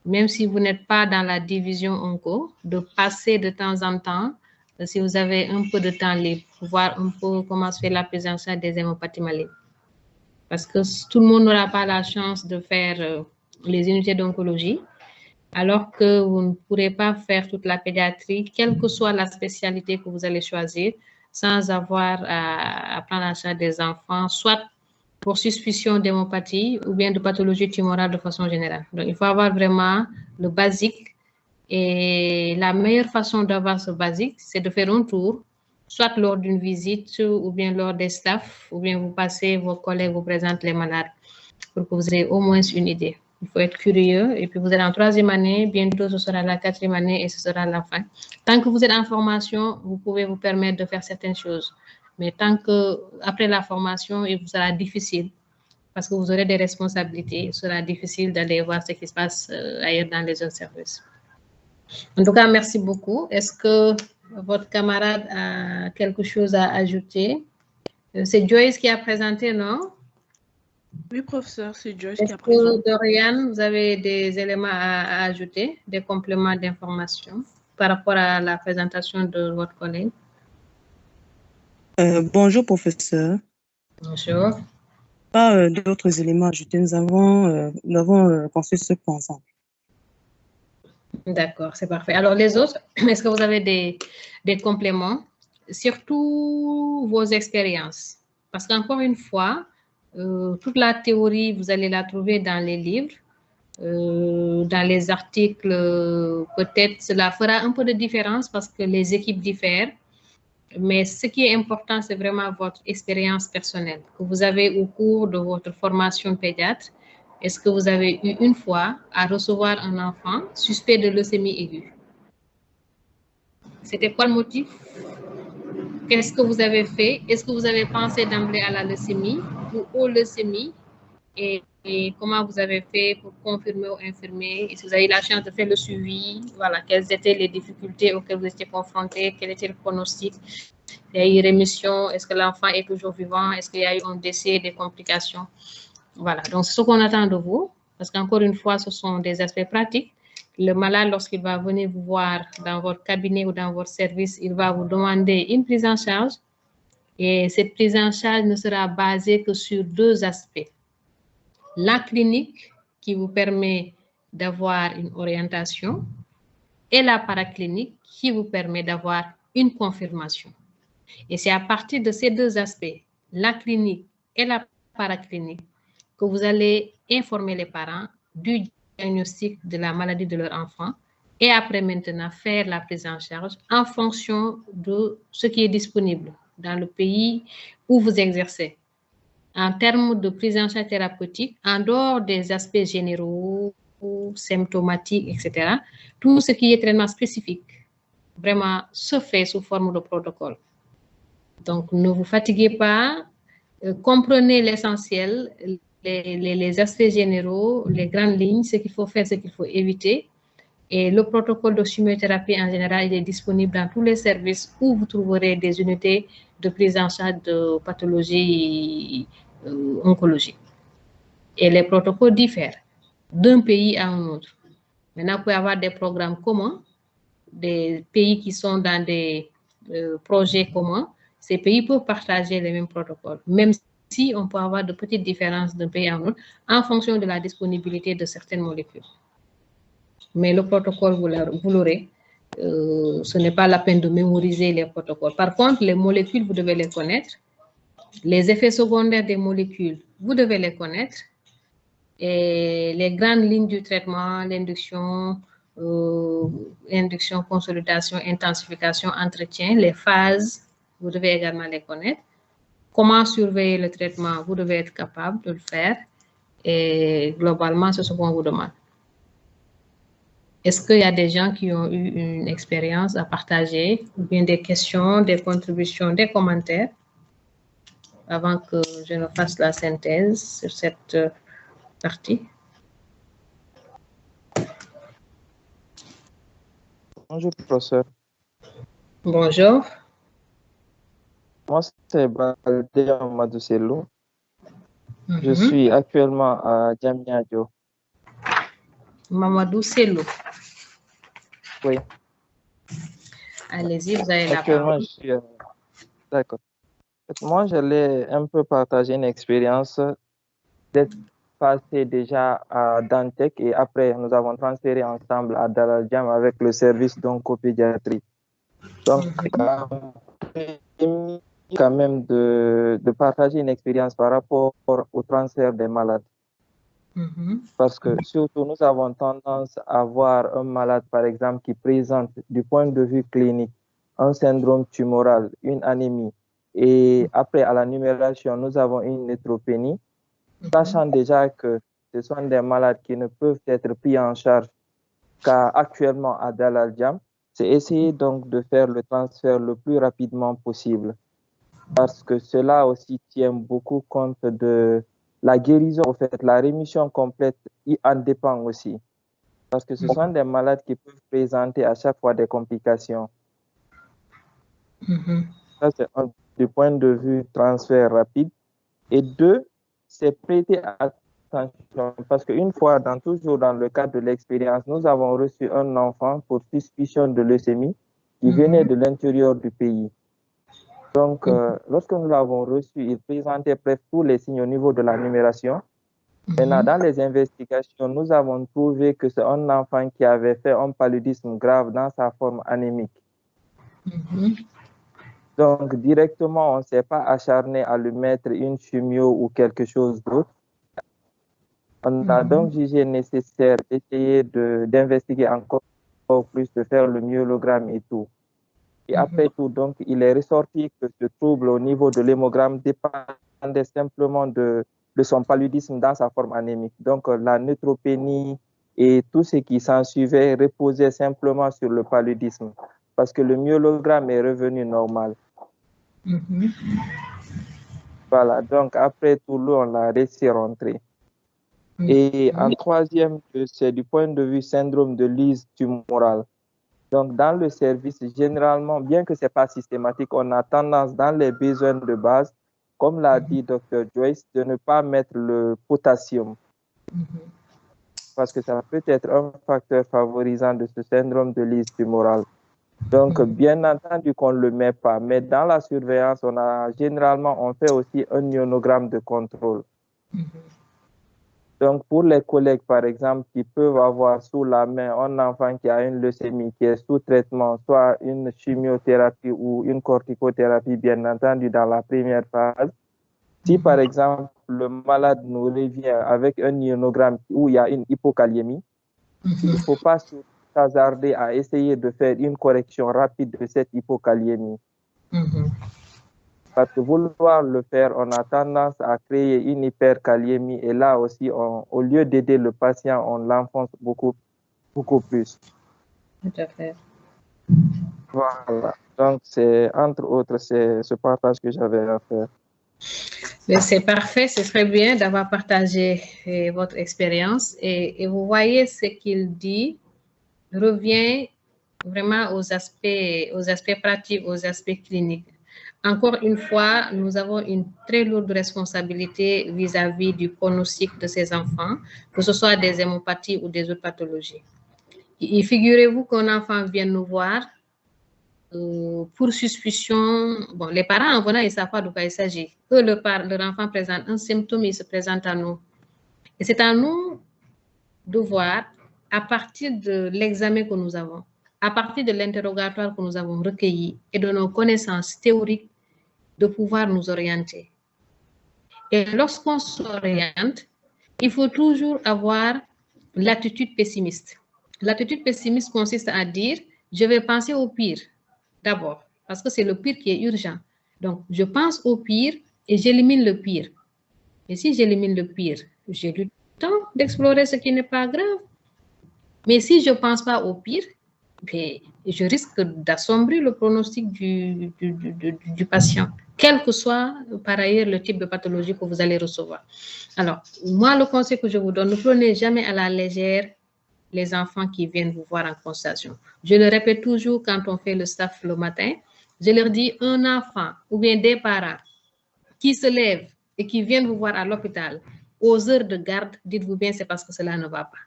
même si vous n'êtes pas dans la division onco, de passer de temps en temps, si vous avez un peu de temps libre, pour voir un peu comment se fait la prise en charge des hémopathies malignes. Parce que tout le monde n'aura pas la chance de faire les unités d'oncologie, alors que vous ne pourrez pas faire toute la pédiatrie, quelle que soit la spécialité que vous allez choisir, sans avoir à prendre en charge des enfants, soit pour suspicion d'hémopathie ou bien de pathologie tumorale de façon générale. Donc, il faut avoir vraiment le basique. Et la meilleure façon d'avoir ce basique, c'est de faire un tour, soit lors d'une visite ou bien lors des staffs, ou bien vous passez, vos collègues vous présentent les malades pour que vous ayez au moins une idée. Il faut être curieux. Et puis, vous êtes en 3e année, bientôt ce sera la 4e année et ce sera la fin. Tant que vous êtes en formation, vous pouvez vous permettre de faire certaines choses. Mais tant que, après la formation, il vous sera difficile parce que vous aurez des responsabilités. Il sera difficile d'aller voir ce qui se passe ailleurs dans les autres services. En tout cas, merci beaucoup. Est-ce que votre camarade a quelque chose à ajouter? C'est Joyce qui a présenté, non? Oui, professeur, c'est Joyce qui a présenté. Dorian, vous avez des éléments à ajouter, des compléments d'information par rapport à la présentation de votre collègue? Bonjour, professeur. Bonjour. Pas d'autres éléments à ajouter. Nous avons construit ce point ensemble. D'accord, c'est parfait. Alors, les autres, est-ce que vous avez des compléments? Surtout vos expériences. Parce qu'encore une fois, toute la théorie, vous allez la trouver dans les livres, dans les articles. Peut-être cela fera un peu de différence parce que les équipes diffèrent. Mais ce qui est important, c'est vraiment votre expérience personnelle que vous avez au cours de votre formation pédiatre. Est-ce que vous avez eu une fois à recevoir un enfant suspect de leucémie aiguë? C'était quoi le motif? Qu'est-ce que vous avez fait? Est-ce que vous avez pensé d'emblée à la leucémie ou aux leucémies? Et comment vous avez fait pour confirmer ou infirmer? Est-ce que vous avez eu la chance de faire le suivi? Voilà, quelles étaient les difficultés auxquelles vous étiez confrontés? Quel était le pronostic? Il y a eu rémission? Est-ce que l'enfant est toujours vivant? Est-ce qu'il y a eu un décès, des complications? Voilà, donc c'est ce qu'on attend de vous, parce qu'encore une fois, ce sont des aspects pratiques. Le malade, lorsqu'il va venir vous voir dans votre cabinet ou dans votre service, il va vous demander une prise en charge. Et cette prise en charge ne sera basée que sur 2 aspects. La clinique, qui vous permet d'avoir une orientation, et la paraclinique, qui vous permet d'avoir une confirmation. Et c'est à partir de ces 2 aspects, la clinique et la paraclinique, que vous allez informer les parents du diagnostic de la maladie de leur enfant et après maintenant faire la prise en charge en fonction de ce qui est disponible dans le pays où vous exercez. En termes de prise en charge thérapeutique, en dehors des aspects généraux, symptomatiques, etc., tout ce qui est traitement spécifique, vraiment se fait sous forme de protocole. Donc, ne vous fatiguez pas, comprenez l'essentiel, les aspects généraux, les grandes lignes, ce qu'il faut faire, ce qu'il faut éviter. Et le protocole de chimiothérapie en général, il est disponible dans tous les services où vous trouverez des unités de prise en charge de pathologie oncologique. Et les protocoles diffèrent d'un pays à un autre. Maintenant, vous pouvez avoir des programmes communs, des pays qui sont dans des projets communs. Ces pays peuvent partager les mêmes protocoles, même si on peut avoir de petites différences d'un pays à un autre en fonction de la disponibilité de certaines molécules. Mais le protocole, vous l'aurez. Ce n'est pas la peine de mémoriser les protocoles. Par contre, les molécules, vous devez les connaître. Les effets secondaires des molécules, vous devez les connaître. Et les grandes lignes du traitement, l'induction, induction, consolidation, intensification, entretien, les phases, vous devez également les connaître. Comment surveiller le traitement, vous devez être capable de le faire. Et globalement, c'est ce qu'on vous demande. Est-ce qu'il y a des gens qui ont eu une expérience à partager, ou bien des questions, des contributions, des commentaires, avant que je ne fasse la synthèse sur cette partie? Bonjour, professeur. Bonjour. Moi, c'est Baldé Amadou. Je suis actuellement à Diamniadio. Mamadou Sello. Oui. Allez-y, vous avez la Actuellement, parole. je suis... D'accord. Moi, j'allais un peu partager une expérience d'être passé déjà à Dantec et après, nous avons transféré ensemble à Dalal Jamm avec le service d'oncopédiatrie. Donc, quand même de partager une expérience par rapport au transfert des malades. Parce que surtout, nous avons tendance à voir un malade, par exemple, qui présente du point de vue clinique un syndrome tumoral, une anémie, et après, à la numération, nous avons une neutropénie, sachant déjà que ce sont des malades qui ne peuvent être pris en charge qu'actuellement à Dalal Jamm, c'est essayer donc de faire le transfert le plus rapidement possible. Parce que cela aussi tient beaucoup compte de la guérison, en fait, la rémission complète y en dépend aussi. Parce que ce sont des malades qui peuvent présenter à chaque fois des complications. Ça, c'est un du point de vue transfert rapide. Et deux, c'est prêter attention. Parce qu'une fois, toujours dans le cadre de l'expérience, nous avons reçu un enfant pour suspicion de leucémie qui venait de l'intérieur du pays. Donc, lorsque nous l'avons reçu, il présentait presque tous les signes au niveau de la numération. Maintenant, dans les investigations, nous avons trouvé que c'est un enfant qui avait fait un paludisme grave dans sa forme anémique. Donc, directement, on ne s'est pas acharné à lui mettre une chimio ou quelque chose d'autre. On a donc jugé nécessaire d'essayer d'investiguer encore plus, de faire le myélogramme et tout. Et après tout, donc, il est ressorti que ce trouble au niveau de l'hémogramme dépendait simplement de son paludisme dans sa forme anémique. Donc, la neutropénie et tout ce qui s'en suivait reposait simplement sur le paludisme, parce que le myélogramme est revenu normal. Voilà, donc après tout, on l'a laissé rentrer. Et en troisième, c'est du point de vue syndrome de lyse tumorale. Donc, dans le service, généralement, bien que ce n'est pas systématique, on a tendance, dans les besoins de base, comme l'a dit Dr. Joyce, de ne pas mettre le potassium. Parce que ça peut être un facteur favorisant de ce syndrome de lyse tumorale. Donc, bien entendu qu'on ne le met pas, mais dans la surveillance, généralement, on fait aussi un ionogramme de contrôle. Donc, pour les collègues, par exemple, qui peuvent avoir sous la main un enfant qui a une leucémie, qui est sous traitement, soit une chimiothérapie ou une corticothérapie, bien entendu, dans la première phase, si, par exemple, le malade nous revient avec un ionogramme où il y a une hypokaliémie, il ne faut pas s'hasarder à essayer de faire une correction rapide de cette hypokaliémie. Parce que vouloir le faire, on a tendance à créer une hyperkaliémie et là aussi, au lieu d'aider le patient, on l'enfonce beaucoup plus. Tout à fait. Voilà. Donc, c'est entre autres, c'est ce partage que j'avais à faire. C'est parfait, c'est très bien d'avoir partagé votre expérience et vous voyez ce qu'il dit revient vraiment aux aspects pratiques, aux aspects cliniques. Encore une fois, nous avons une très lourde responsabilité vis-à-vis du pronostic de ces enfants, que ce soit des hémopathies ou des autres pathologies. Et figurez-vous qu'un enfant vient nous voir pour suspicion. Bon, les parents en venant, ils ne savent pas de quoi il s'agit. Que leur enfant présente un symptôme, il se présente à nous. Et c'est à nous de voir, à partir de l'examen que nous avons, à partir de l'interrogatoire que nous avons recueilli et de nos connaissances théoriques, de pouvoir nous orienter. Et lorsqu'on s'oriente, il faut toujours avoir l'attitude pessimiste. L'attitude pessimiste consiste à dire, je vais penser au pire d'abord, parce que c'est le pire qui est urgent. Donc, je pense au pire et j'élimine le pire. Et si j'élimine le pire, j'ai du temps d'explorer ce qui n'est pas grave. Mais si je ne pense pas au pire, je risque d'assombrir le pronostic du patient, quel que soit par ailleurs le type de pathologie que vous allez recevoir. Alors, moi, le conseil que je vous donne, ne prenez jamais à la légère les enfants qui viennent vous voir en consultation. Je le répète toujours quand on fait le staff le matin, je leur dis, un enfant ou bien des parents qui se lèvent et qui viennent vous voir à l'hôpital aux heures de garde, dites-vous bien, c'est parce que cela ne va pas.